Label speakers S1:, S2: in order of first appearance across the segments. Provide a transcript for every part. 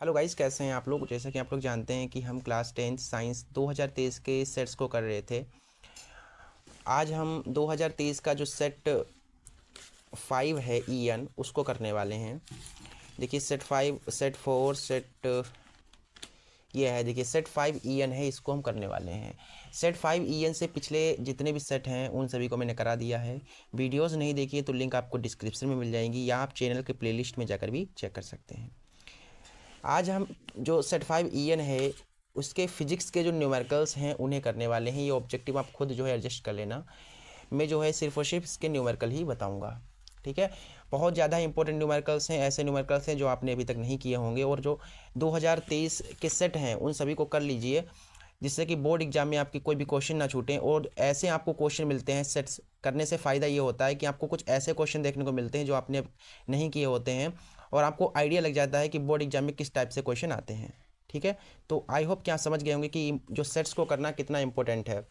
S1: Hello guys, कैसे हैं आप लोग। जैसा कि आप लोग जानते हैं कि हम क्लास 10 साइंस 2023 के सेट्स को कर रहे थे। आज हम 2023 का जो सेट 5 है EN उसको करने वाले हैं। देखिए सेट 5, सेट 4, सेट ये है। देखिए सेट 5 EN है, इसको हम करने वाले हैं। सेट 5 EN से पिछले जितने भी सेट हैं उन सभी को मैंने करा दिया है। वीडियोज़ नहीं देखिए तो लिंक आपको डिस्क्रिप्शन में मिल जाएंगी, या आप चैनल के प्लेलिस्ट में जाकर भी चेक कर सकते हैं। आज हम जो सेट 5 EN है उसके फिजिक्स के जो न्यूमेरिकल्स हैं उन्हें करने वाले हैं। ये ऑब्जेक्टिव आप खुद जो है एडजस्ट कर लेना। मैं जो है सिर्फ और सिर्फ इसके न्यूमेरिकल ही बताऊंगा, ठीक है। बहुत ज़्यादा इंपॉर्टेंट न्यूमेरिकल्स हैं, ऐसे न्यूमेरिकल्स हैं जो आपने अभी तक नहीं किए होंगे, और जो 2023 के सेट हैं उन सभी को कर लीजिए, जिससे कि बोर्ड एग्जाम में आपकी कोई भी क्वेश्चन ना छूटें। और ऐसे आपको क्वेश्चन मिलते हैं, सेट्स करने से फ़ायदा ये होता है कि आपको कुछ ऐसे क्वेश्चन देखने को मिलते हैं जो आपने नहीं किए होते हैं, और आपको आइडिया लग जाता है कि बोर्ड एग्जाम में किस टाइप से क्वेश्चन आते हैं, ठीक है। तो आई होप क्या समझ गए होंगे कि जो सेट्स को करना कितना इंपॉर्टेंट है।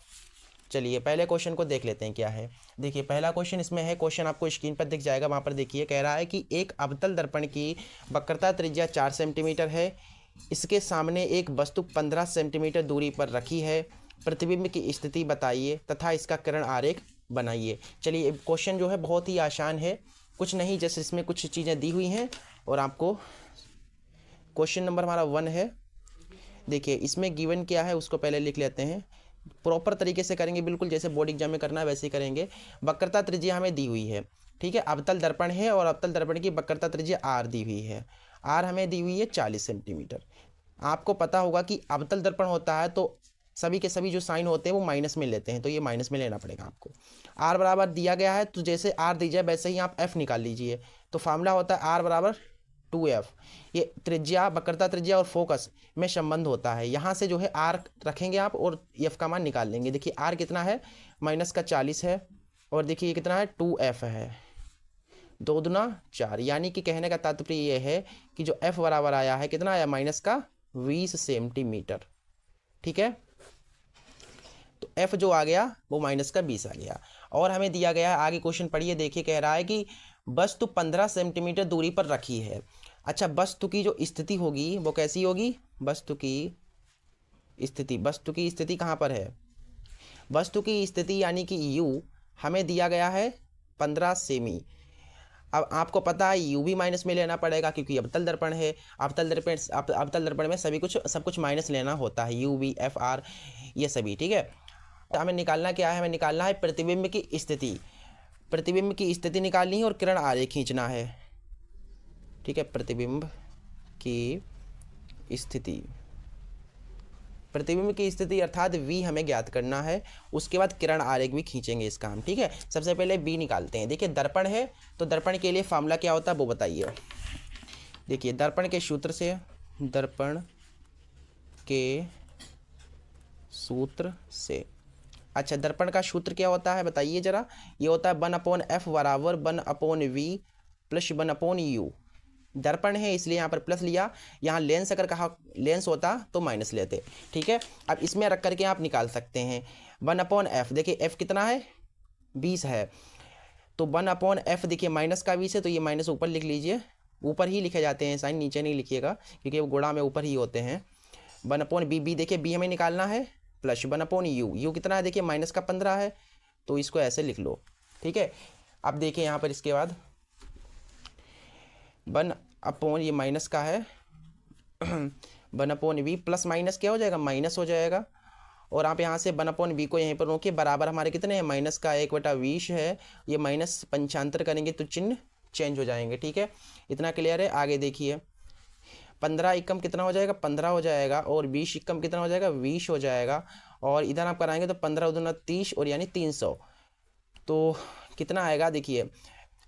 S1: चलिए पहले क्वेश्चन को देख लेते हैं क्या है। देखिए पहला क्वेश्चन इसमें है, क्वेश्चन आपको स्क्रीन पर दिख जाएगा, वहाँ पर देखिए कह रहा है कि एक अवतल दर्पण की वक्रता त्रिज्या 4 सेंटीमीटर है, इसके सामने एक वस्तु 15 सेंटीमीटर दूरी पर रखी है, प्रतिबिंब की स्थिति बताइए तथा इसका किरण आरेख बनाइए। चलिए क्वेश्चन जो है बहुत ही आसान है, कुछ नहीं, जैसे इसमें कुछ चीज़ें दी हुई हैं और आपको क्वेश्चन नंबर हमारा 1 है। देखिए इसमें गिवन क्या है उसको पहले लिख लेते हैं, प्रॉपर तरीके से करेंगे, बिल्कुल जैसे बोर्ड एग्जाम में करना है वैसे ही करेंगे। वक्रता त्रिज्या हमें दी हुई है, ठीक है, अवतल दर्पण है और अवतल दर्पण की वक्रता त्रिज्या R दी हुई है। R हमें दी हुई है 40 सेंटीमीटर। आपको पता होगा कि अवतल दर्पण होता है तो सभी के सभी जो साइन होते हैं वो माइनस में लेते हैं, तो ये माइनस में लेना पड़ेगा आपको। R बराबर दिया गया है तो जैसे R दी जाए वैसे ही आप F निकाल लीजिए। तो फार्मूला होता है R बराबर 2F। ये त्रिज्या, वक्रता त्रिज्या और फोकस में संबंध होता है। यहाँ से जो है R रखेंगे आप और F का मान निकाल लेंगे। देखिए R कितना है, माइनस का 40 है, और देखिए ये कितना है 2F है, 2 दूना 4। यानी कि कहने का तात्पर्य ये है कि जो F बराबर आया है कितना आया, माइनस का 20 सेंटीमीटर, ठीक है। तो F जो आ गया वो माइनस का 20 आ गया। और हमें दिया गया है, आगे क्वेश्चन पढ़िए, देखिए कह रहा है कि वस्तु 15 सेंटीमीटर दूरी पर रखी है। अच्छा, वस्तु की जो स्थिति होगी वो कैसी होगी, वस्तु की स्थिति कहाँ पर है, वस्तु की स्थिति यानी कि U हमें दिया गया है 15 सेमी। अब आपको पता है U भी माइनस में लेना पड़ेगा क्योंकि अवतल दर्पण है। अवतल दर्पण में सब कुछ माइनस लेना होता है, U V F R ये सभी, ठीक है। तो हमें निकालना क्या है, हमें निकालना है प्रतिबिंब की स्थिति। प्रतिबिंब की स्थिति निकालनी है और किरण आरेख खींचना है, ठीक है। प्रतिबिंब की स्थिति, प्रतिबिंब की स्थिति अर्थात V हमें ज्ञात करना है, उसके बाद किरण आरेख भी खींचेंगे इसका हम, ठीक है। सबसे पहले V निकालते हैं। देखिए दर्पण है तो दर्पण के लिए फार्मूला क्या होता है वो बताइए। देखिए दर्पण के सूत्र से, दर्पण के सूत्र से, अच्छा दर्पण का सूत्र क्या होता है बताइए ज़रा। ये होता है 1/F बराबर 1/V प्लस 1/U। दर्पण है इसलिए यहाँ पर प्लस लिया, यहाँ लेंस अगर कहा लेंस होता तो माइनस लेते, ठीक है। अब इसमें रख करके आप निकाल सकते हैं 1/F। देखिए F कितना है, 20 है, तो 1/F देखिए माइनस का 20 है, तो ये माइनस ऊपर लिख लीजिए, ऊपर ही लिखे जाते हैं साइन, नीचे नहीं लिखिएगा क्योंकि वो गुणा में ऊपर ही होते हैं। 1/B, देखिए B हमें निकालना है, प्लस 1/U। U कितना है, देखिए माइनस का 15 है, तो इसको ऐसे लिख लो, ठीक है। अब देखिए यहाँ पर इसके बाद 1/, ये माइनस का है 1/V प्लस माइनस क्या हो जाएगा, माइनस हो जाएगा। और आप यहाँ से 1/V को यहीं पर रोकिए, बराबर हमारे कितने हैं, माइनस का 1/20 है, ये माइनस पंचांतर करेंगे तो चिन्ह चेंज हो जाएंगे, ठीक है। इतना क्लियर है। आगे देखिए 15 एकम कितना हो जाएगा, 15 हो जाएगा, और 20 एकम कितना हो जाएगा, 20 हो जाएगा। और इधर आप कराएंगे तो 15 दूना 30 और यानी 300, तो कितना आएगा, देखिए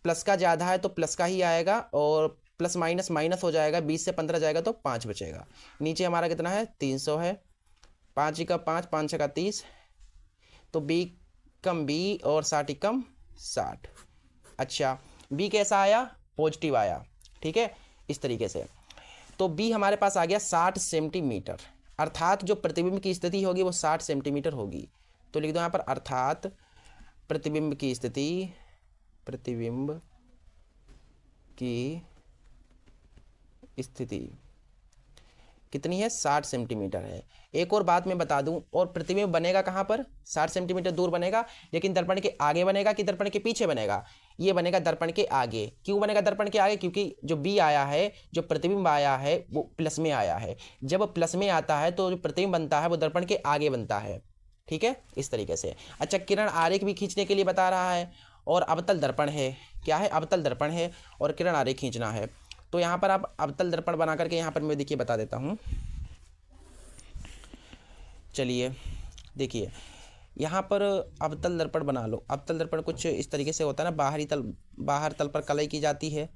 S1: प्लस का ज़्यादा है तो प्लस का ही आएगा, और प्लस माइनस माइनस हो जाएगा, 20 से 15 जाएगा तो 5 बचेगा। नीचे हमारा कितना है, 300 है, 5 का 5, 5 का 30, तो B कम B और 60 कम 60। अच्छा B कैसा आया, पॉजिटिव आया, ठीक है, इस तरीके से। तो B हमारे पास आ गया 60 सेंटीमीटर, अर्थात जो प्रतिबिंब की स्थिति होगी वो 60 सेंटीमीटर होगी। तो लिख दो यहाँ पर, अर्थात प्रतिबिंब की स्थिति, प्रतिबिंब की स्थिति कितनी है, 60 सेंटीमीटर है। एक और बात मैं बता दूं, और प्रतिबिंब बनेगा कहाँ पर, 60 सेंटीमीटर दूर बनेगा, लेकिन दर्पण के आगे बनेगा कि दर्पण के पीछे बनेगा, ये बनेगा दर्पण के आगे। क्यों बनेगा दर्पण के आगे, क्योंकि जो बी आया है, जो प्रतिबिंब आया है वो प्लस में आया है। जब प्लस में आता है तो जो प्रतिबिंब बनता है वो दर्पण के आगे बनता है, ठीक है, इस तरीके से। अच्छा, किरण आरेख भी खींचने के लिए बता रहा है, और अवतल दर्पण है, क्या है, अवतल दर्पण है, और किरण आरेख खींचना है। तो यहाँ पर आप अवतल दर्पण बना करके यहाँ पर मैं देखिए बता देता हूँ। चलिए देखिए, यहाँ पर अवतल दर्पण बना लो। अवतल दर्पण कुछ इस तरीके से होता है ना, बाहर तल पर कलई की जाती है,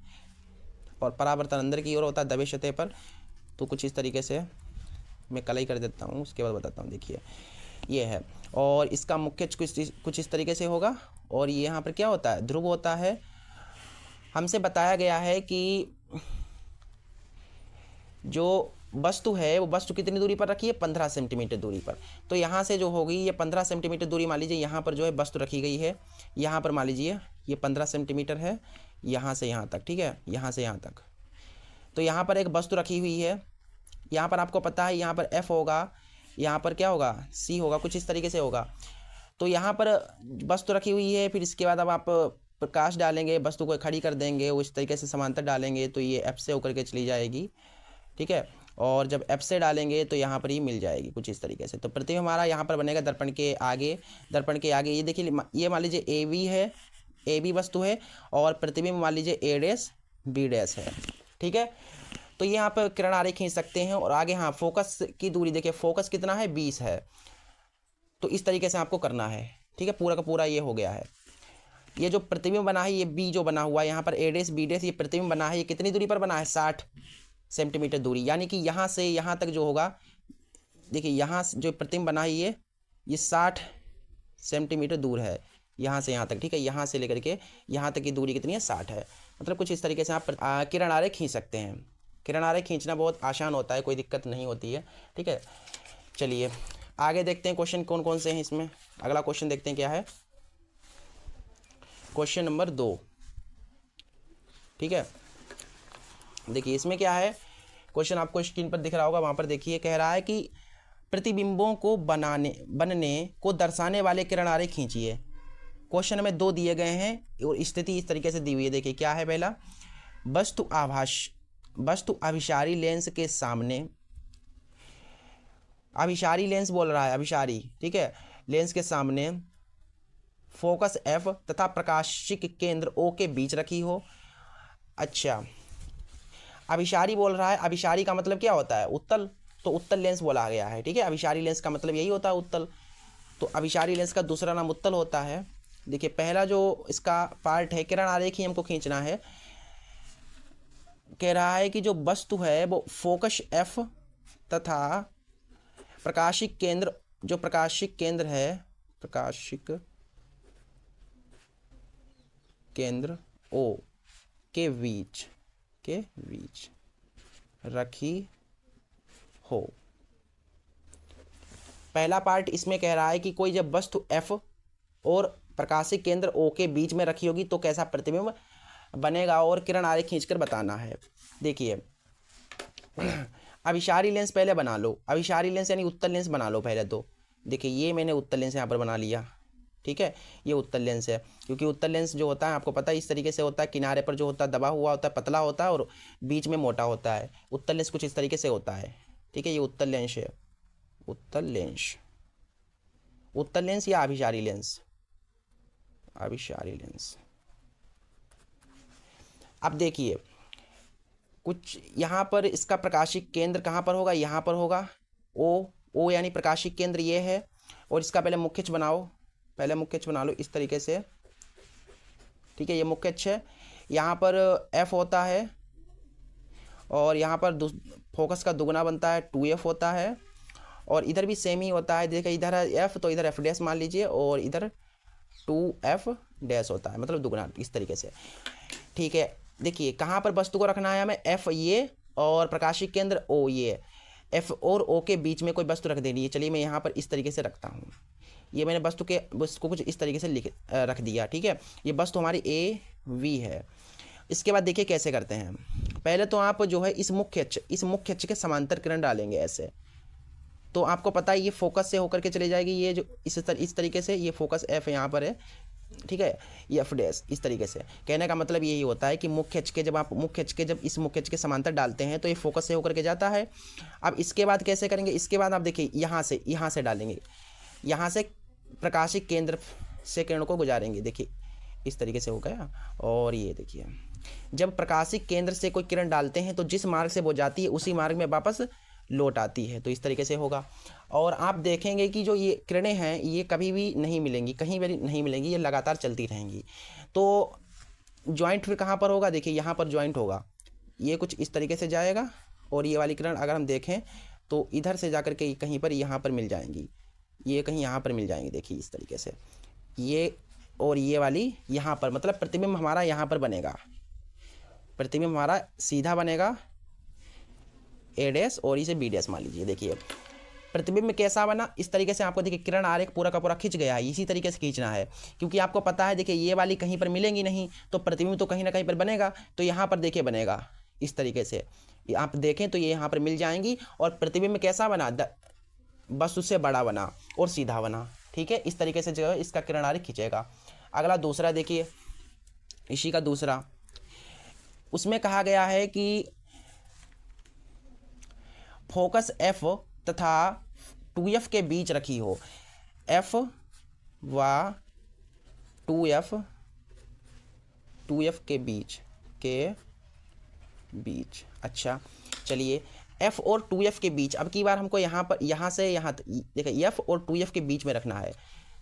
S1: और परावर्तन अंदर की ओर होता है दबे सतह पर। तो कुछ इस तरीके से मैं कलई कर देता हूँ, उसके बाद बताता हूँ। देखिए ये है, और इसका मुख्य कुछ इस तरीके से होगा, और ये यहाँ पर क्या होता है, ध्रुव होता है। हमसे बताया गया है कि जो वस्तु है वो वस्तु कितनी दूरी पर रखी है, 15 सेंटीमीटर दूरी पर। तो यहाँ से जो होगी ये 15 सेंटीमीटर दूरी, मान लीजिए यहाँ पर जो है वस्तु रखी गई है, यहाँ पर मान लीजिए ये 15 सेंटीमीटर है, यहाँ से यहाँ तक, ठीक है, यहाँ से यहाँ तक। तो यहाँ पर एक वस्तु रखी हुई है, यहाँ पर आपको पता है यहाँ पर F होगा, यहाँ पर क्या होगा, C होगा, कुछ इस तरीके से होगा। तो यहाँ पर वस्तु रखी हुई है, फिर इसके बाद अब आप प्रकाश डालेंगे, वस्तु को खड़ी कर देंगे, वो इस तरीके से समांतर डालेंगे तो ये F से होकर के चली जाएगी, ठीक है। और जब F से डालेंगे तो यहाँ पर ही मिल जाएगी, कुछ इस तरीके से। तो प्रतिबिंब हमारा यहाँ पर बनेगा दर्पण के आगे, दर्पण के आगे। ये देखिए, ये मान लीजिए AB है, AB वस्तु है, और प्रतिबिंब मान लीजिए A' B' है, ठीक है। तो ये आप किरण आरेख खींच सकते हैं। और आगे हाँ, फोकस की दूरी देखिए, फोकस कितना है, 20 है। तो इस तरीके से आपको करना है, ठीक है। पूरा का पूरा ये हो गया है। ये जो प्रतिबिंब बना है, ये बी जो बना हुआ है यहाँ पर, A' B' ये प्रतिबिंब बना है, ये कितनी दूरी पर बना है, 60 सेंटीमीटर दूरी। यानी कि यहाँ से यहाँ तक जो होगा, देखिए यहाँ जो प्रतिबिंब बना है ये 60 सेंटीमीटर दूर है, यहाँ से यहाँ तक, ठीक है। यहाँ से लेकर के यहाँ तक की दूरी कितनी है, 60 है। मतलब कुछ इस तरीके से आप किरण आरेख खींच सकते हैं। किरण आरेख खींचना बहुत आसान होता है, कोई दिक्कत नहीं होती है, ठीक है। चलिए आगे देखते हैं क्वेश्चन कौन कौन से हैं इसमें। अगला क्वेश्चन देखते हैं क्या है, क्वेश्चन नंबर 2, ठीक है। देखिए इसमें क्या है, क्वेश्चन आपको स्क्रीन पर दिख रहा होगा, वहाँ पर देखिए, कह रहा है कि प्रतिबिंबों को बनने को दर्शाने वाले किरण आरेख खींचिए। क्वेश्चन में 2 दिए गए हैं और स्थिति इस तरीके से दी हुई है। देखिए क्या है, पहला, वस्तु अभिसारी लेंस के सामने, अभिसारी लेंस बोल रहा है, अभिसारी, ठीक है, लेंस के सामने फोकस F तथा प्रकाशिक केंद्र O के बीच रखी हो। अच्छा, अभिसारी बोल रहा है, अभिसारी का मतलब क्या होता है, उत्तल। तो उत्तल लेंस बोला गया है, ठीक है। अभिसारी लेंस का मतलब यही होता है, उत्तल। तो अभिसारी लेंस का दूसरा नाम उत्तल होता है। देखिए पहला जो इसका पार्ट है, किरण आरेख ही हमको खींचना है। कह रहा है कि जो वस्तु है वो फोकस F तथा प्रकाशिक केंद्र, जो प्रकाशिक केंद्र है, प्रकाशिक केंद्र O के बीच रखी हो। पहला पार्ट इसमें कह रहा है कि कोई जब वस्तु F और प्रकाशिक केंद्र O के बीच में रखी होगी तो कैसा प्रतिबिंब बनेगा, और किरण आरेख खींचकर बताना है। देखिए अभिसारी लेंस पहले बना लो, अभिसारी लेंस यानी उत्तल लेंस बना लो पहले तो। देखिए ये मैंने उत्तल लेंस यहाँ पर बना लिया, ठीक है। ये उत्तल लेंस है, क्योंकि उत्तल लेंस जो होता है आपको पता है इस तरीके से होता है, किनारे पर जो होता है दबा हुआ होता है, पतला होता है, और बीच में मोटा होता है। उत्तल लेंस कुछ इस तरीके से होता है, ठीक है। ये उत्तल लेंस है, उत्तल लेंस, उत्तल लेंस या अभिसारी लेंस, अभिसारी लेंस। अब देखिए कुछ यहाँ पर इसका प्रकाशिक केंद्र कहाँ पर होगा, यहाँ पर होगा, ओ यानी प्रकाशिक केंद्र ये है। और इसका पहले मुख्यच बनाओ, पहले मुख्यच बना लो इस तरीके से, ठीक है। ये मुख्यच है, यहाँ पर F होता है, और यहाँ पर फोकस का दुगना बनता है, 2F होता है। और इधर भी सेम ही होता है, देखिए इधर है F तो इधर F' मान लीजिए, और इधर 2F' होता है, मतलब दुगना, इस तरीके से, ठीक है। देखिए कहाँ पर वस्तु को रखना है हमें, F ये और प्रकाशिक केंद्र O ये, F और O के बीच में कोई वस्तु रख देनी है। चलिए मैं यहाँ पर इस तरीके से रखता हूँ, ये मैंने वस्तु को कुछ इस तरीके से रख दिया, ठीक है। ये वस्तु हमारी A V है, इसके बाद देखिए कैसे करते हैं। पहले तो आप जो है इस मुख्य अक्ष के समांतर किरण डालेंगे ऐसे, तो आपको पता है ये फोकस से होकर के चले जाएगी, ये जो इस तरीके से, ये फोकस एफ यहाँ पर है, ठीक है, ये एफ डैश इस तरीके से। कहने का मतलब यही होता है कि मुख्य अक्ष के जब इस मुख्य अक्ष के समांतर डालते हैं तो ये फोकस से होकर के जाता है। अब इसके बाद कैसे करेंगे, इसके बाद आप देखिए यहाँ से डालेंगे, यहाँ से प्रकाशिक केंद्र से किरण को गुजारेंगे, देखिए इस तरीके से हो गया। और ये देखिए जब प्रकाशिक केंद्र से कोई किरण डालते हैं तो जिस मार्ग से वो जाती है उसी मार्ग में वापस लौट आती है, तो इस तरीके से होगा। और आप देखेंगे कि जो ये किरणें हैं ये कभी भी नहीं मिलेंगी, कहीं भी नहीं मिलेंगी, ये लगातार चलती रहेंगी। तो जॉइंट फिर कहाँ पर होगा, देखिए यहाँ पर जॉइंट होगा, ये कुछ इस तरीके से जाएगा और ये वाली किरण अगर हम देखें तो इधर से जाकर के कहीं पर यहाँ पर मिल जाएंगी, ये कहीं यहाँ पर मिल जाएंगी, देखिए इस तरीके से ये, और ये वाली यहाँ पर, मतलब प्रतिबिंब हमारा यहाँ पर बनेगा, प्रतिबिंब हमारा सीधा बनेगा ए डैश और इसे बी डैश मान लीजिए। देखिए प्रतिबिंब कैसा बना, इस तरीके से आपको देखिए किरण आरेख पूरा का पूरा खिंच गया है, इसी तरीके से खींचना है, क्योंकि आपको पता है देखिए ये वाली कहीं पर मिलेंगी नहीं, तो प्रतिबिंब तो कहीं ना कहीं पर बनेगा, तो यहाँ पर देखिए बनेगा इस तरीके से, आप देखें तो ये यहाँ पर मिल जाएंगी। और प्रतिबिंब कैसा बना, बस उससे बड़ा बना और सीधा बना, ठीक है, इस तरीके से जो है इसका किरण आरेख खींचेगा। अगला दूसरा देखिए, इसी का दूसरा, उसमें कहा गया है कि फोकस एफ तथा 2f के बीच रखी हो, एफ व 2f के बीच अच्छा चलिए f और 2f के बीच, अब की बार हमको यहाँ से यहाँ देखिए f और 2f के बीच में रखना है,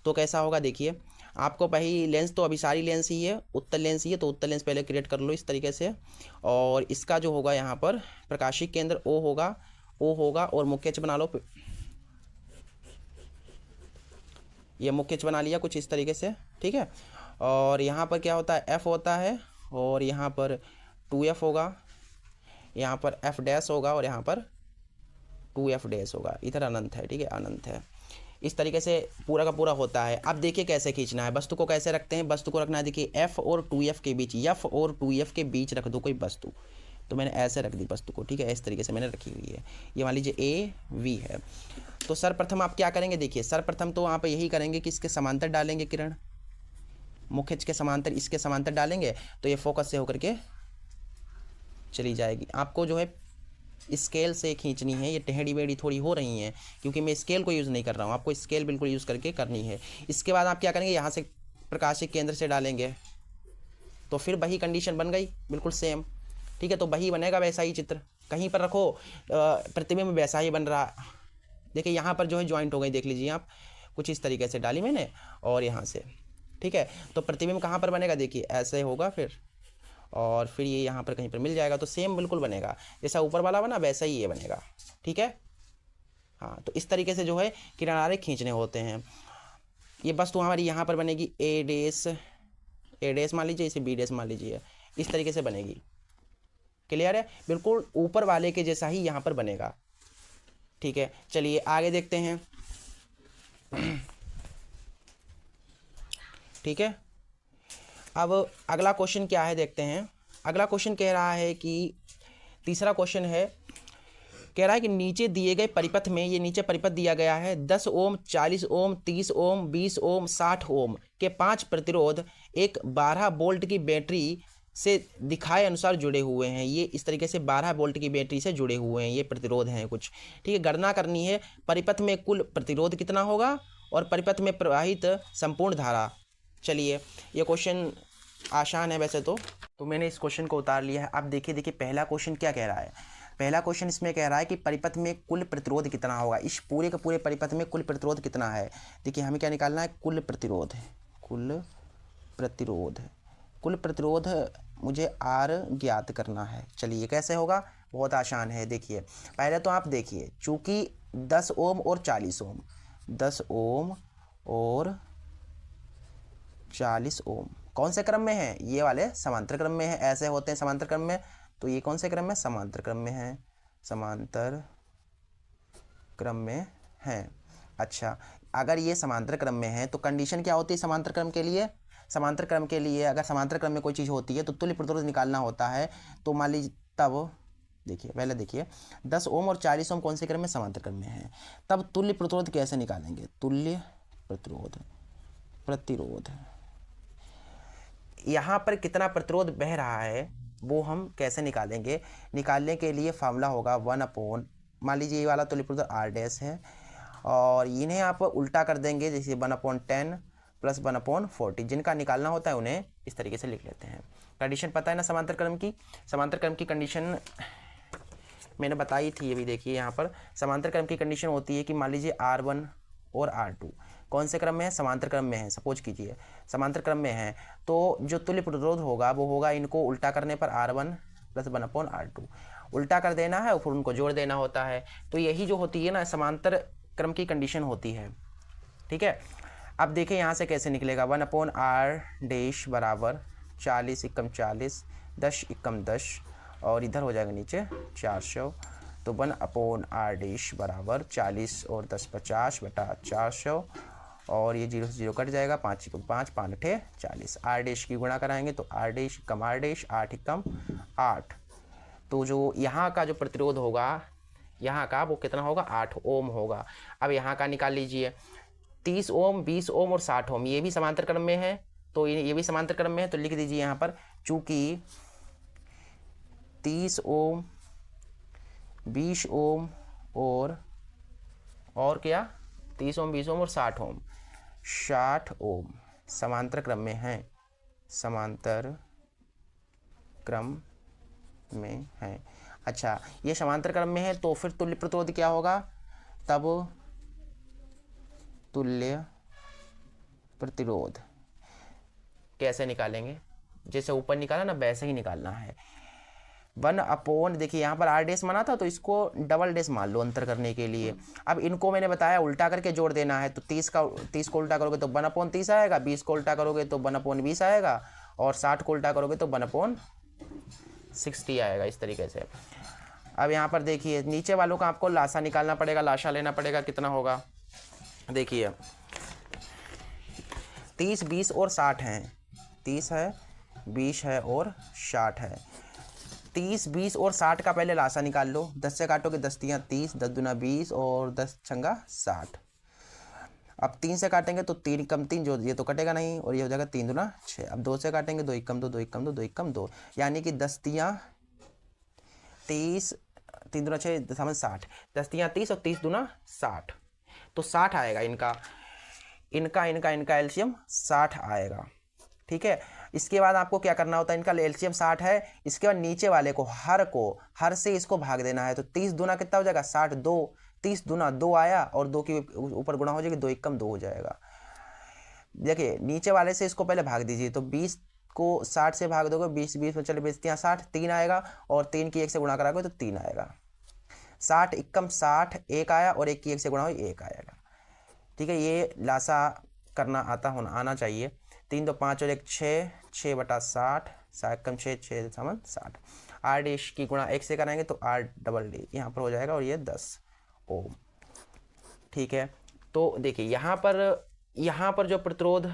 S1: तो कैसा होगा देखिए, आपको पहली लेंस तो अभी सारी लेंस ही है, उत्तल लेंस ही है, तो उत्तल लेंस पहले क्रिएट कर लो इस तरीके से। और इसका जो होगा यहाँ पर प्रकाशिक केंद्र O होगा और मुख्य अक्ष बना लो, ये मुख्य अक्ष बना लिया कुछ इस तरीके से, ठीक है। और यहाँ पर क्या होता है, F होता है और यहाँ पर 2F होगा, यहाँ पर F डैश होगा और यहाँ पर 2F डैश होगा, इधर अनंत है, ठीक है, अनंत है, इस तरीके से पूरा का पूरा होता है। अब देखिए कैसे खींचना है, वस्तु को कैसे रखते हैं, वस्तु को रखना है देखिए F और 2F के बीच, F और 2F के बीच रख दो कोई वस्तु, तो मैंने ऐसे रख दी वस्तु को, ठीक है, इस तरीके से मैंने रखी हुई है, ये मान लीजिए AV है। तो सर्वप्रथम आप क्या करेंगे, देखिए सर्वप्रथम तो आप यही करेंगे कि इसके समांतर डालेंगे किरण, मुख्य अक्ष के समांतर, इसके समांतर डालेंगे तो ये फोकस से होकर के चली जाएगी। आपको जो है स्केल से खींचनी है, ये टेढ़ी बेढ़ी थोड़ी हो रही हैं क्योंकि मैं स्केल को यूज़ नहीं कर रहा हूँ, आपको स्केल बिल्कुल यूज़ करके करनी है। इसके बाद आप क्या करेंगे, यहाँ से प्रकाशिक केंद्र से डालेंगे तो फिर वही कंडीशन बन गई बिल्कुल सेम, ठीक है, तो वही बनेगा वैसा ही चित्र, कहीं पर रखो प्रतिबिंब वैसा ही बन रहा। देखिए यहाँ पर जो है जॉइंट हो गई, देख लीजिए आप, कुछ इस तरीके से डाली मैंने और यहाँ से, ठीक है, तो प्रतिबिंब कहाँ पर बनेगा, देखिए ऐसे होगा फिर, और फिर ये यहाँ पर कहीं पर मिल जाएगा, तो सेम बिल्कुल बनेगा जैसा ऊपर वाला बना वैसा ही ये बनेगा, ठीक है। हाँ, तो इस तरीके से जो है किरण आरेख खींचने होते हैं। ये वस्तु हमारी यहाँ पर बनेगी ए डैश मान लीजिए, इसे बी डैश मान लीजिए, इस तरीके से बनेगी, क्लियर है, बिल्कुल ऊपर वाले के जैसा ही यहाँ पर बनेगा, ठीक है। चलिए आगे देखते हैं, ठीक है। अब अगला क्वेश्चन क्या है देखते हैं। अगला क्वेश्चन कह रहा है कि तीसरा क्वेश्चन है, कह रहा है कि नीचे दिए गए परिपथ में, ये नीचे परिपथ दिया गया है, 10 ओम, 40 ओम, 30 ओम, 20 ओम, 60 ओम के 5 प्रतिरोध एक 12 वोल्ट की बैटरी से दिखाए अनुसार जुड़े हुए हैं। ये इस तरीके से 12 वोल्ट की बैटरी से जुड़े हुए हैं, ये प्रतिरोध हैं कुछ, ठीक है। गणना करनी है परिपथ में कुल प्रतिरोध कितना होगा और परिपथ में प्रवाहित संपूर्ण धारा। चलिए ये क्वेश्चन आसान है वैसे तो मैंने इस क्वेश्चन को उतार लिया है। अब देखिए पहला क्वेश्चन क्या कह रहा है, पहला क्वेश्चन इसमें कह रहा है कि परिपथ में कुल प्रतिरोध कितना होगा, इस पूरे के पूरे परिपथ में कुल प्रतिरोध कितना है। देखिए हमें क्या निकालना है, कुल प्रतिरोध मुझे R ज्ञात करना है। चलिए कैसे होगा, बहुत आसान है। देखिए पहले तो आप देखिए, चूँकि 10 ओम और 40 ओम, 10 ओम और 40 ओम कौन से क्रम में है, ये वाले समांतर क्रम में है, ऐसे होते हैं समांतर क्रम में, तो ये कौन से क्रम में, समांतर क्रम में है, समांतर क्रम में है। अच्छा, अगर ये समांतर क्रम में है तो कंडीशन क्या होती है समांतर क्रम के लिए, समांतर क्रम के लिए अगर समांतर क्रम में कोई चीज़ होती है तो तुल्य प्रतिरोध निकालना होता है। तो मान लीजिए तब देखिए, पहले देखिए 10 ओम और 40 ओम कौन से क्रम में, समांतर क्रम में है। तब तुल्य प्रतिरोध कैसे निकालेंगे, तुल्य प्रतिरोध यहाँ पर कितना प्रतिरोध बह रहा है वो हम कैसे निकालेंगे। निकालने के लिए फार्मूला होगा 1/, मान लीजिए ये वाला तुल्य प्रतिरोध R डैश है और इन्हें आप उल्टा कर देंगे, जैसे 1/10 प्लस 1/40। जिनका निकालना होता है उन्हें इस तरीके से लिख लेते हैं। कंडीशन पता है ना समांतर क्रम की, समांतर क्रम की कंडीशन मैंने बताई थी। ये भी देखिए यहाँ पर समांतर क्रम की कंडीशन होती है कि मान लीजिए R1 और R2 कौन से क्रम में है, समांतर क्रम में है। सपोज कीजिए समांतर क्रम में है तो जो तुल्य प्रतिरोध होगा वो होगा, इनको उल्टा करने पर R1 प्लस 1/R2 उल्टा कर देना है और फिर उनको जोड़ देना होता है। तो यही जो होती है ना समांतर क्रम की कंडीशन होती है, ठीक है। अब देखिए यहाँ से कैसे निकलेगा, 1/R डैश बराबर 40 × 40, 10 × 10 और इधर हो जाएगा नीचे 400। तो 1/R डैश बराबर 40 और 10 50 बटा 400 और ये 0 से 0 कट जाएगा, 5 × 5 5 × 40। R डैश की गुणा कराएंगे तो R डैश कम R डैश 8 × 8। तो जो यहाँ का जो प्रतिरोध होगा यहाँ का वो कितना होगा, 8 ओम होगा। अब यहाँ का निकाल लीजिए, 30 ओम 20 ओम और 60 ओम ये भी समांतर क्रम में है। तो ये भी समांतर क्रम में है तो लिख दीजिए यहाँ पर, चूँकि 30 ओम 20 ओम और क्या 30 ओम 20 ओम और 60 ओम समांतर क्रम में है, समांतर क्रम में है। अच्छा ये समांतर क्रम में है तो फिर तुल्य प्रतिरोध क्या होगा, तब तुल्य प्रतिरोध कैसे निकालेंगे, जैसे ऊपर निकाला ना वैसे ही निकालना है। 1/, देखिए यहाँ पर R डैश माना था तो इसको डबल डैश मान लो अंतर करने के लिए। अब इनको मैंने बताया उल्टा करके जोड़ देना है। तो 30 को उल्टा करोगे तो 1/30 आएगा, 20 को उल्टा करोगे तो 1/20 आएगा और 60 को उल्टा करोगे तो 1/60 आएगा, इस तरीके से। अब यहाँ पर देखिए नीचे वालों का आपको लासा निकालना पड़ेगा, लासा लेना पड़ेगा, कितना होगा देखिए 30 20 और 60 हैं, 30 है 20 है और 60 है। 30 20 और 60 का पहले लासा निकाल लो, 10 से काटोगे 10 × 30, 10 दूना 20 और 10 × 60। अब 3 से काटेंगे तो 3 × 3 जो ये तो कटेगा नहीं और ये हो जाएगा 3 दूना 6। अब 2 से काटेंगे 2 × 2 2 × 2 2 × 2 यानी कि 10 × 30 3 दूना 6 60, 10 × 30 और 30 दूना 60। तो 60 आएगा इनका एलसीएम 60 आएगा, ठीक है। इसके बाद आपको क्या करना होता है, इनका एलसीएम 60 है, इसके बाद नीचे वाले को हर से इसको भाग देना है। तो 30 दूना कितना हो जाएगा 60, 2 30 दूना 2 आया और 2 के ऊपर गुणा हो जाएगी, 2 × 2 हो जाएगा। देखिए नीचे वाले से इसको पहले भाग दीजिए, तो 20 को 60 से भाग दोगे 20 20 में चले 20 × 60 3 आएगा और 3 की 1 से गुणा कराओगे तो 3 आएगा। 60 × 60 1 आया और 1 की 1 से गुणा हो 1 आएगा, ठीक है। ये लासा करना आना चाहिए। 3 2 5 और 1 6 6 बटा 60, 60 × 6 6 60। R डैश की गुणा 1 से कराएंगे तो R डबल डी यहाँ पर हो जाएगा और ये 10 ओम, ठीक है। तो देखिए यहाँ पर जो प्रतिरोध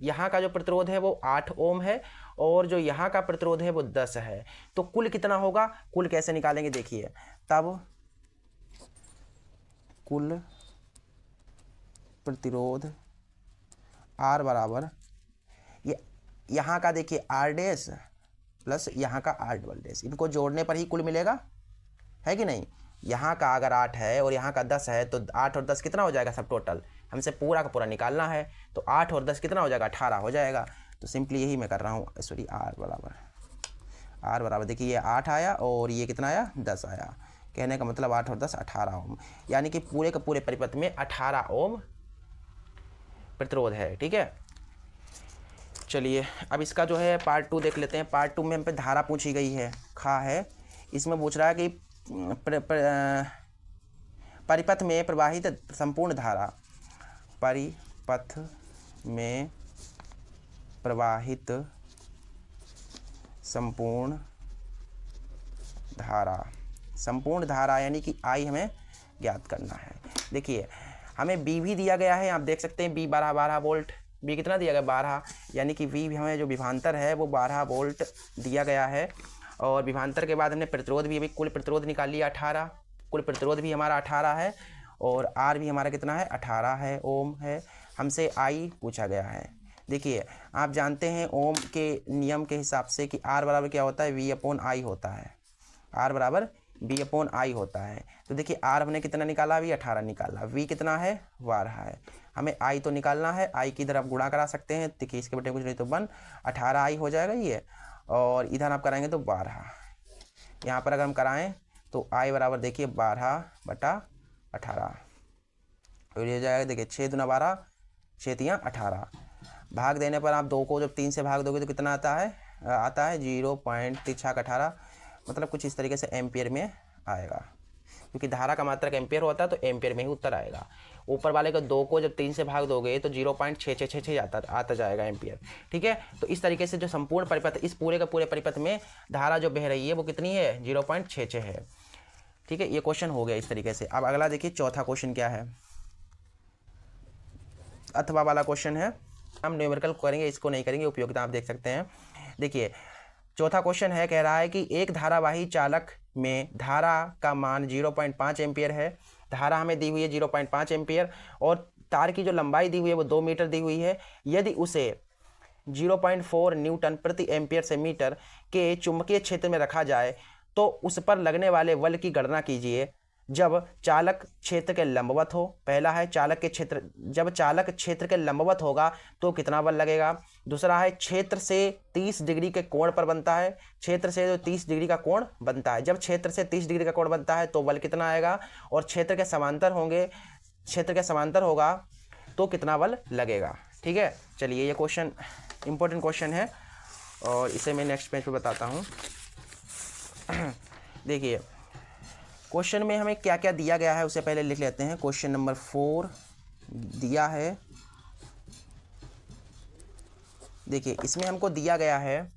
S1: यहाँ का जो प्रतिरोध है वो 8 ओम है और जो यहाँ का प्रतिरोध है वो 10 है। तो कुल कितना होगा, कुल कैसे निकालेंगे देखिए, तब कुल प्रतिरोध R बराबर यहाँ का देखिए R डैश प्लस यहाँ का R डबल डैश, इनको जोड़ने पर ही कुल मिलेगा, है कि नहीं। यहाँ का अगर 8 है और यहाँ का 10 है तो 8 और 10 कितना हो जाएगा सब टोटल, हमसे पूरा का पूरा निकालना है। तो 8 और 10 कितना हो जाएगा, 18 हो जाएगा। तो सिंपली यही मैं कर रहा हूँ, सॉरी R बराबर देखिए ये 8 आया और ये कितना आया 10 आया। कहने का मतलब 8 और 10 18 ओम, यानी कि पूरे के पूरे परिपथ में 18 ओम प्रतिरोध है, ठीक है। चलिए अब इसका जो है पार्ट 2 देख लेते हैं। पार्ट 2 में हम पे धारा पूछी गई है, है इसमें पूछ रहा है कि परिपथ में प्रवाहित संपूर्ण धारा, परिपथ में प्रवाहित संपूर्ण धारा यानी कि I हमें ज्ञात करना है। देखिए हमें B भी दिया गया है, आप देख सकते हैं B 12 वोल्ट, B कितना दिया गया 12, यानी कि वी हमें जो विभवांतर है वो 12 वोल्ट दिया गया है। और विभवांतर के बाद हमने प्रतिरोध भी, अभी कुल प्रतिरोध निकाल लिया 18, कुल प्रतिरोध भी हमारा 18 है और आर भी हमारा कितना है 18 है, ओम है। हमसे आई पूछा गया है। देखिए आप जानते हैं ओम के नियम के हिसाब से कि आर बराबर क्या होता है, वी अपॉन आई होता है, आर बराबर वी अपॉन आई होता है। तो देखिए आर हमने कितना निकाला, अभी 18 निकाला, वी कितना है 12 है, हमें आई तो निकालना है, आई की इधर आप गुणा करा सकते हैं, देखिए इसके बटे कुछ नहीं तो 18 आई हो जाएगा ये, और इधर आप कराएंगे तो 12, यहाँ पर अगर हम कराएं तो आई बराबर देखिए 12/18, तो ये जाएगा देखिए 6 दूना 12, 6 तियाँ 18। भाग देने पर आप 2 को जब 3 से भाग दोगे तो कितना आता है 0.18, मतलब कुछ इस तरीके से एम्पियर में आएगा, क्योंकि धारा का मात्रक एम्पियर होता है तो एम्पियर में ही उत्तर आएगा। ऊपर वाले को 2 को जब 3 से भाग दोगे तो 0.6666 आता जाएगा एम्पियर। ठीक है, तो इस तरीके से जो संपूर्ण परिपथ, इस पूरे का पूरे परिपथ में धारा जो बह रही है वो कितनी है 0.66 है। ठीक है, ये क्वेश्चन हो गया इस तरीके से। अब अगला देखिए चौथा क्वेश्चन क्या है, अथवा वाला क्वेश्चन है। हम न्यूमेरिकल करेंगे, इसको नहीं करेंगे, उपयोगिता आप देख सकते हैं। देखिए चौथा क्वेश्चन है, कह रहा है कि एक धारावाही चालक में धारा का मान 0.5 एम्पियर है, धारा हमें दी हुई है 0.5 एम्पियर और तार की जो लंबाई दी हुई है वो 2 मीटर दी हुई है। यदि उसे 0.4 न्यूटन प्रति एम्पियर से मीटर के चुंबकीय क्षेत्र में रखा जाए तो उस पर लगने वाले बल की गणना कीजिए जब चालक क्षेत्र के लंबवत हो। पहला है चालक के क्षेत्र, जब चालक क्षेत्र के लंबवत होगा तो कितना बल लगेगा। दूसरा है क्षेत्र से 30 डिग्री के कोण पर बनता है, क्षेत्र से जो 30 डिग्री का कोण बनता है, जब क्षेत्र से 30 डिग्री का कोण बनता है तो बल कितना आएगा, और क्षेत्र के समांतर होंगे, क्षेत्र के समांतर होगा तो कितना बल लगेगा। ठीक है, चलिए ये क्वेश्चन इंपॉर्टेंट क्वेश्चन है और इसे मैं नेक्स्ट पेज पर बताता हूँ। देखिए क्वेश्चन में हमें क्या क्या दिया गया है उसे पहले लिख लेते हैं। क्वेश्चन नंबर 4 दिया है, देखिए इसमें हमको दिया गया है,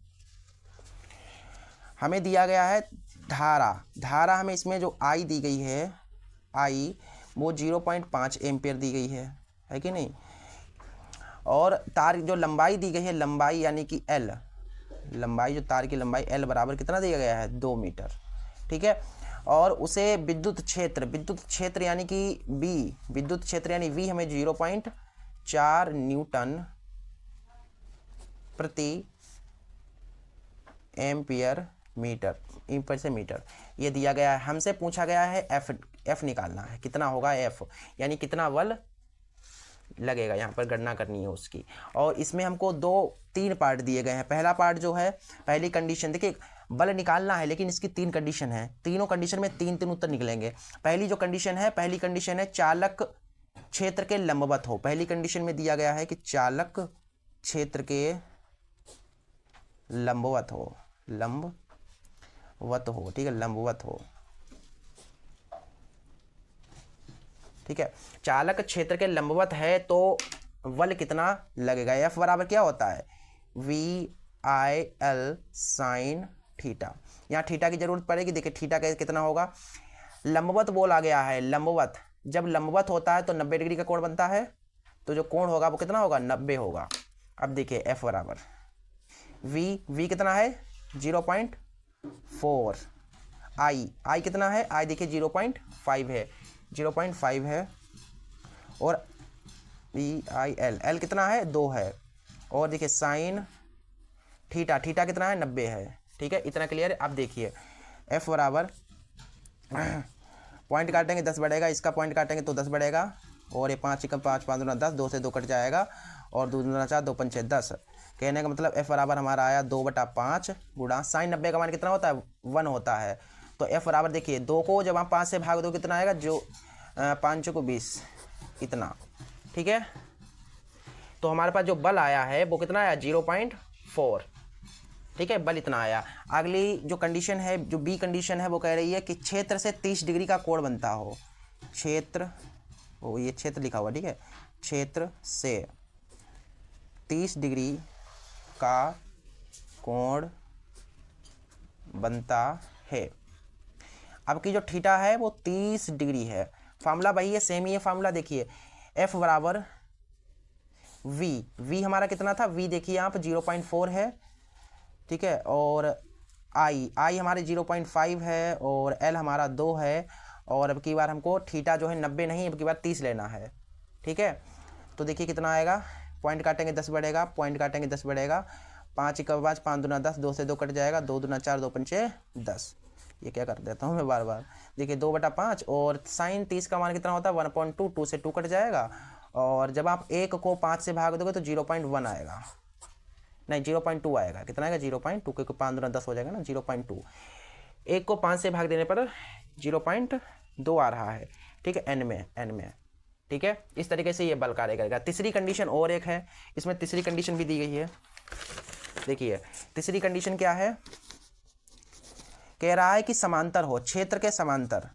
S1: हमें दिया गया है धारा हमें इसमें जो आई दी गई है, आई वो 0.5 एम्पियर दी गई है कि नहीं, और तार जो लंबाई दी गई है, लंबाई यानी कि एल, लंबाई जो तार की लंबाई एल बराबर कितना दिया गया है 2 मीटर। ठीक है, और उसे विद्युत क्षेत्र यानी कि बी, विद्युत क्षेत्र यानी वी हमें 0.4 न्यूटन प्रति एम्पियर से मीटर ये दिया गया है। हमसे पूछा गया है एफ निकालना है, कितना होगा एफ, यानी कितना बल लगेगा, यहाँ पर गणना करनी है उसकी। और इसमें हमको 3 पार्ट दिए गए हैं। पहला पार्ट जो है, पहली कंडीशन, देखिए बल निकालना है लेकिन इसकी 3 कंडीशन है, तीनों कंडीशन में 3 उत्तर निकलेंगे। पहली जो कंडीशन है, पहली कंडीशन है चालक क्षेत्र के लंबवत हो। पहली कंडीशन में दिया गया है कि चालक क्षेत्र के लंबवत हो, ठीक है, लंबवत हो। ठीक है, चालक क्षेत्र के लंबवत है तो बल कितना लगेगा, एफ बराबर क्या होता है VIL साइन थीटा। यहाँ थीटा की जरूरत पड़ेगी, देखिए थीटा का कितना होगा, लंबवत बोला गया है, लंबवत, जब लंबवत होता है तो 90 डिग्री का कोण बनता है, तो जो कोण होगा वो कितना होगा 90 होगा। अब देखिए एफ बराबर वी कितना है 0.4, आई कितना है, आई देखिए 0.5 है, 0.5 है, और VIL कितना है 2 है, और देखिए साइन थीटा कितना है 90 है। ठीक है, इतना क्लियर है। अब देखिए एफ बराबर पॉइंट काटेंगे 10 बढ़ेगा, इसका पॉइंट काटेंगे तो 10 बढ़ेगा, और ये 5 एकम 5 5 दूना 10, 2 से 2 कट जाएगा, और 2 दूना 4, 2 पंचे 10। कहने का मतलब एफ बराबर हमारा आया 2/5 गुणा साइन 90 का मान कितना होता है 1 होता है। तो एफ बराबर देखिए 2 को जब आप 5 से भाग दो कितना आएगा, जो 5 को 20 इतना। ठीक है, तो हमारे पास जो बल आया है वो कितना आया 0.4। ठीक है, बल इतना आया। अगली जो कंडीशन है, जो बी कंडीशन है, वो कह रही है कि क्षेत्र से 30 डिग्री का कोण बनता हो, क्षेत्र, ये क्षेत्र लिखा हुआ, ठीक है, क्षेत्र से 30 डिग्री का कोण बनता है। अब की जो थीटा है वो 30 डिग्री है, फार्मूला वही है, सेम ही है फार्मूला। देखिए एफ बराबर वी हमारा कितना था, वी देखिए यहाँ पर 0.4 है, ठीक है, और आई हमारे 0.5 है, और एल हमारा 2 है, और अब की बार हमको थीटा जो है 90 नहीं, अब की बार 30 लेना है, ठीक है। तो देखिए कितना आएगा, पॉइंट काटेंगे 10 बढ़ेगा, पॉइंट काटेंगे 10 बढ़ेगा, 5 1 5, 5 दूना 10, 2 से 2 कट जाएगा, 2 दूना 4, 2 पंचे 10। ये क्या कर देता हूँ मैं बार बार, देखिए 2/5, और साइन 30 का मान कितना होता है 1.2, 2 से 2 कट जाएगा, और जब आप 1 को 5 से भाग दोगे तो 0.1 आएगा, नहीं 0.2 आएगा, कितना आएगा 0.2, क्योंकि 5 दूना 10 हो जाएगा ना, 0.2। 1 को 5 से भाग देने पर 0.2 आ रहा है, ठीक है, एन में, ठीक है। इस तरीके से ये बल कार्य करेगा। तीसरी कंडीशन और एक है, इसमें तीसरी कंडीशन भी दी गई है, देखिए तीसरी कंडीशन क्या है, कह रहा है कि समांतर हो, क्षेत्र के समांतर।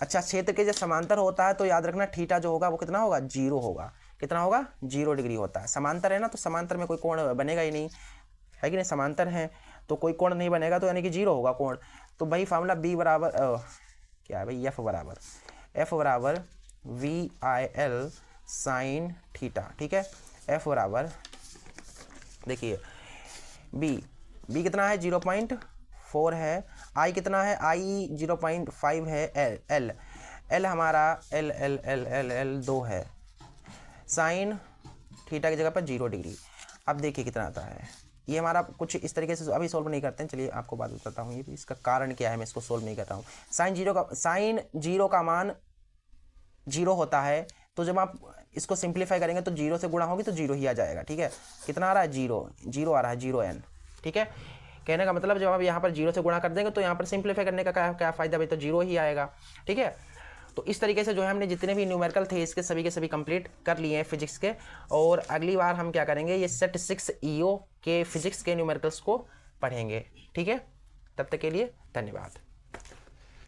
S1: अच्छा, क्षेत्र के जब समांतर होता है तो याद रखना थीटा जो होगा वो कितना होगा, 0 होगा, कितना होगा 0 डिग्री होता है। समांतर है ना, तो समांतर में कोई कोण बनेगा ही नहीं, है कि नहीं, समांतर है तो कोई कोण नहीं बनेगा, तो यानी कि 0 होगा कोण। तो भाई फार्मूला बी बराबर क्या है भाई, एफ बराबर VIL साइन थीटा, ठीक है। एफ बराबर देखिए बी कितना है 0.4 है, आई कितना है, आई 0.5 है, एल हमारा एल 2 है, साइन थीटा की जगह पर 0 डिग्री। अब देखिए कितना आता है, ये हमारा कुछ इस तरीके से अभी सोल्व नहीं करते हैं, चलिए आपको बात बताता हूँ, ये भी इसका कारण क्या है, मैं इसको सोल्व नहीं कर रहा हूँ। साइन 0 का मान 0 होता है, तो जब आप इसको सिंप्लीफाई करेंगे तो 0 से गुणा होगी तो 0 ही आ जाएगा, ठीक है। कितना आ रहा है, 0 आ रहा है, 0n, ठीक है। कहने का मतलब जब आप यहाँ पर 0 से गुणा कर देंगे तो यहाँ पर सिंप्लीफाई करने का क्या फ़ायदा भाई, तो 0 ही आएगा, ठीक है। तो इस तरीके से जो है हमने जितने भी न्यूमेरिकल थे इसके सभी के सभी कंप्लीट कर लिए हैं फिजिक्स के, और अगली बार हम क्या करेंगे, ये सेट 6 EO के फिजिक्स के न्यूमेरिकल्स को पढ़ेंगे, ठीक है। तब तक के लिए धन्यवाद।